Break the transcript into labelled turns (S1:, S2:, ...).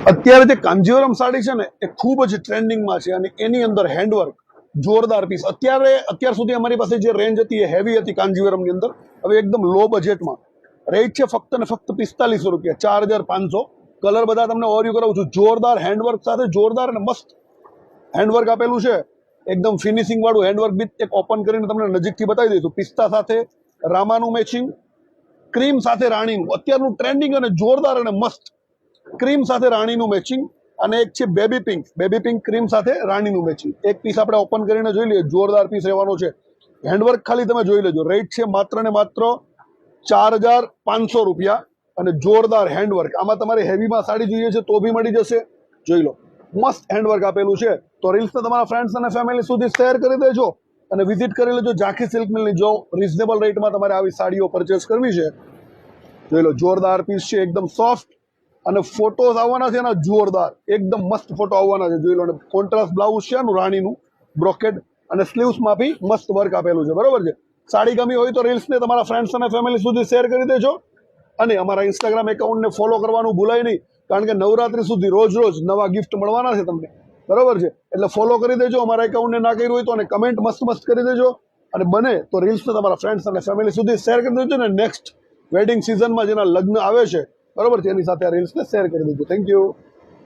S1: અત્યારે જે કાંજીવરમ સાડી છે ને એ ખૂબ જ ટ્રેન્ડિંગમાં છે અને એની અંદર હેન્ડવર્ક જોરદાર પીસ અત્યાર સુધી અમારી પાસે જે રેન્જ હતી એ હેવી હતી કાંજીવરમની અંદર. હવે એકદમ લો બજેટમાં રેટ છે ફક્ત ને ફક્ત 4500 રૂપિયા, 4500. કલર બધા તમને ઓવરવ્યુ કરાવું છું. જોરદાર હેન્ડવર્ક સાથે જોરદાર અને મસ્ત હેન્ડવર્ક આપેલું છે. એકદમ ફિનિશિંગ વાળું હેન્ડવર્ક બી એક ઓપન કરીને તમને નજીકથી બતાવી દઈશું. પિસ્તા સાથે રામાનું મેચિંગ, ક્રીમ સાથે રાણીનું અત્યારનું ટ્રેન્ડિંગ અને જોરદાર અને મસ્ત ક્રીમ સાથે રાણીનું મેચિંગ. અને એક છે બેબી પિંક ક્રીમ સાથે રાણીનું મેચિંગ. એક પીસ આપણે ઓપન કરીને જોઈ લઈએ. જોરદાર પીસ રહેવાનો છે. હેન્ડવર્ક ખાલી તમે જોઈ લેજો. રેટ છે માત્ર ને માત્ર 4500 રૂપિયા અને જોરદાર હેન્ડવર્ક. આમાં તમારે હેવીમાં સાડી જોઈએ છે તો બી મળી જશે. જોઈ લો, મસ્ત હેન્ડવર્ક આપેલું છે. તો રીલ્સને તમારા ફ્રેન્ડ્સ અને ફેમિલી સુધી શેર કરી દેજો અને વિઝિટ કરી લેજો ઝાંખી સિલ્ક મિલની. જો રિઝનેબલ રેટમાં તમારે આવી સાડીઓ પરચેસ કરવી છે, જોઈ લો જોરદાર પીસ છે. એકદમ સોફ્ટ અને ફોટોઝ આવવાના છે એના જોરદાર, એકદમ મસ્ત ફોટો આવવાના છે. જોઈ લો, કોન્ટ્રાસ્ટ બ્લાઉઝ છે એનું રાણીનું બ્રોકેડ અને સ્લીવ્સમાં બી મસ્ત વર્ક આપેલું છે. બરોબર છે. સાડી ગમી હોય તો રીલ્સને તમારા ફ્રેન્ડ્સ અને ફેમિલી સુધી શેર કરી દેજો અને અમારા ઇન્સ્ટાગ્રામ એકાઉન્ટને ફોલો કરવાનું ભૂલાય નહીં, કારણ કે નવરાત્રી સુધી રોજ નવા ગિફ્ટ મળવાના છે તમને. બરોબર છે. એટલે ફોલો કરી દેજો. અમારા એકાઉન્ટને ના કર્યું હોય તો અને કમેન્ટ મસ્ત કરી દેજો અને બને તો રીલ્સને તમારા ફ્રેન્ડ્સ અને ફેમિલી સુધી શેર કરી દેજો. ને નેક્સ્ટ વેડિંગ સિઝનમાં જેના લગ્ન આવે છે, બરોબર છે, એની સાથે આ રીલ્સને શેર કરી દેજો. Thank you.